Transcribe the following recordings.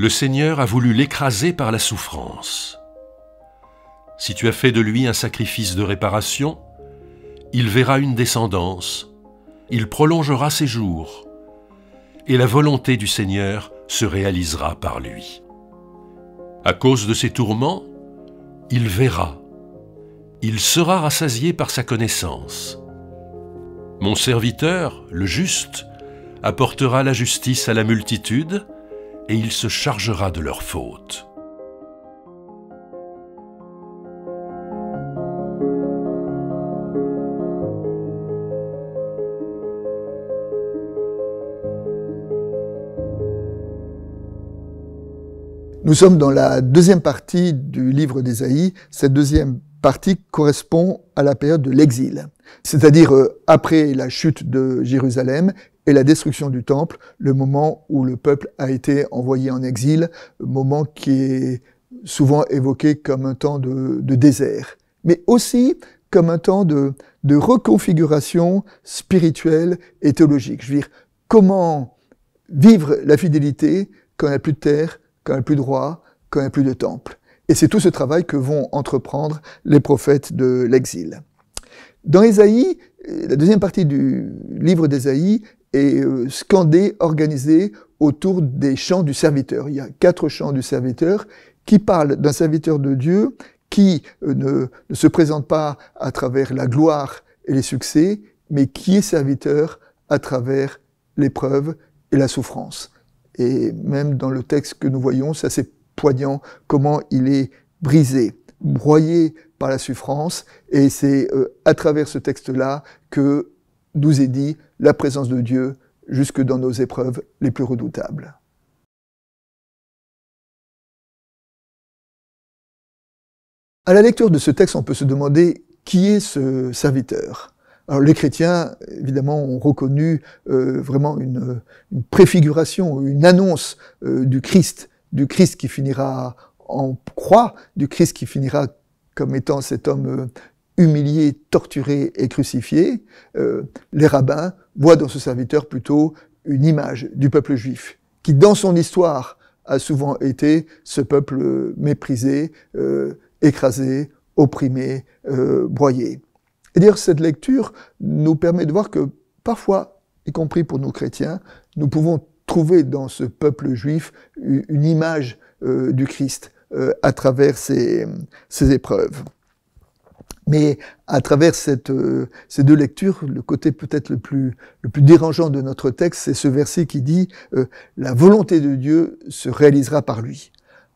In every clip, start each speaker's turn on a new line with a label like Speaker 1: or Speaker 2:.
Speaker 1: Le Seigneur a voulu l'écraser par la souffrance. Si tu as fait de lui un sacrifice de réparation, il verra une descendance, il prolongera ses jours, et la volonté du Seigneur se réalisera par lui. À cause de ses tourments, il verra, il sera rassasié par sa connaissance. Mon serviteur, le juste, apportera la justice à la multitude, et il se chargera de leurs fautes.
Speaker 2: Nous sommes dans la deuxième partie du livre d'Ésaïe. Cette deuxième partie correspond à la période de l'exil, c'est-à-dire après la chute de Jérusalem et la destruction du temple, le moment où le peuple a été envoyé en exil, moment qui est souvent évoqué comme un temps de désert, mais aussi comme un temps de reconfiguration spirituelle et théologique. Je veux dire, comment vivre la fidélité quand il n'y a plus de terre, quand il n'y a plus de roi, quand il n'y a plus de temple. Et c'est tout ce travail que vont entreprendre les prophètes de l'exil. Dans Ésaïe, la deuxième partie du livre d'Ésaïe est scandée, organisée autour des chants du serviteur. Il y a 4 chants du serviteur qui parlent d'un serviteur de Dieu qui ne se présente pas à travers la gloire et les succès, mais qui est serviteur à travers l'épreuve et la souffrance. Et même dans le texte que nous voyons, c'est assez poignant comment il est brisé, broyé par la souffrance. Et c'est à travers ce texte-là que nous est dit la présence de Dieu jusque dans nos épreuves les plus redoutables. À la lecture de ce texte, on peut se demander qui est ce serviteur. Alors les chrétiens, évidemment, ont reconnu vraiment une préfiguration, une annonce du Christ qui finira en croix, du Christ qui finira comme étant cet homme humilié, torturé et crucifié. Les rabbins voient dans ce serviteur plutôt une image du peuple juif, qui dans son histoire a souvent été ce peuple méprisé, écrasé, opprimé, broyé. Et d'ailleurs, cette lecture nous permet de voir que parfois, y compris pour nous chrétiens, nous pouvons trouver dans ce peuple juif une image du Christ à travers ces épreuves. Mais à travers ces 2 lectures, le côté peut-être le plus dérangeant de notre texte, c'est ce verset qui dit « La volonté de Dieu se réalisera par lui ».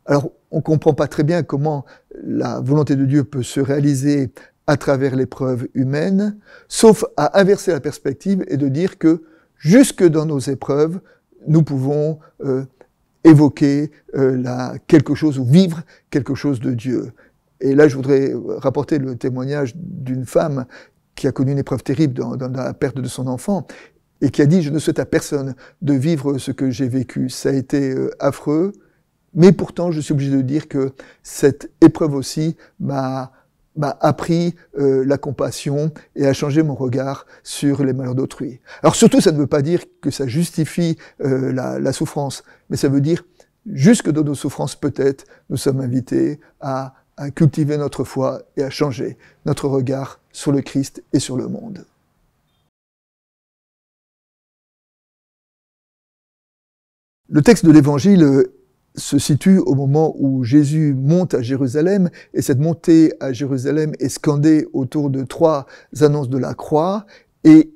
Speaker 2: Alors, on ne comprend pas très bien comment la volonté de Dieu peut se réaliser à travers l'épreuve humaine, sauf à inverser la perspective et de dire que jusque dans nos épreuves, nous pouvons évoquer quelque chose ou vivre quelque chose de Dieu. Et là, je voudrais rapporter le témoignage d'une femme qui a connu une épreuve terrible dans la perte de son enfant et qui a dit « Je ne souhaite à personne de vivre ce que j'ai vécu. Ça a été affreux, mais pourtant, je suis obligé de dire que cette épreuve aussi m'a appris la compassion et a changé mon regard sur les malheurs d'autrui. » Alors surtout, ça ne veut pas dire que ça justifie la souffrance, mais ça veut dire, jusque dans nos souffrances peut-être, nous sommes invités à cultiver notre foi et à changer notre regard sur le Christ et sur le monde. Le texte de l'Évangile se situe au moment où Jésus monte à Jérusalem, et cette montée à Jérusalem est scandée autour de 3 annonces de la croix, et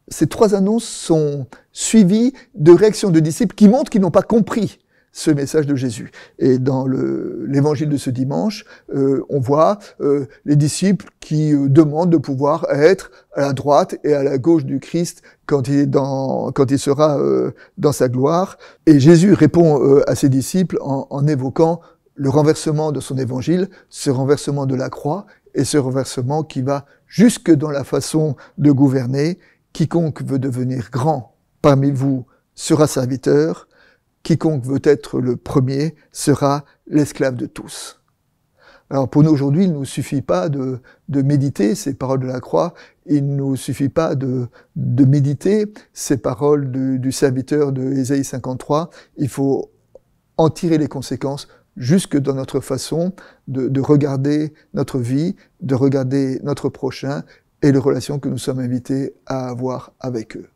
Speaker 2: ces 3 annonces sont suivies de réactions de disciples qui montrent qu'ils n'ont pas compris ce message de Jésus. Et dans l'évangile de ce dimanche, on voit les disciples qui demandent de pouvoir être à la droite et à la gauche du Christ quand il sera dans sa gloire. Et Jésus répond à ses disciples en évoquant le renversement de son évangile, ce renversement de la croix, et ce renversement qui va jusque dans la façon de gouverner. Quiconque veut devenir grand parmi vous sera serviteur. Quiconque veut être le premier sera l'esclave de tous. Alors pour nous aujourd'hui, il ne nous suffit pas de méditer ces paroles de la croix, il ne nous suffit pas de méditer ces paroles du serviteur de Ésaïe 53, il faut en tirer les conséquences jusque dans notre façon de regarder notre vie, de regarder notre prochain et les relations que nous sommes invités à avoir avec eux.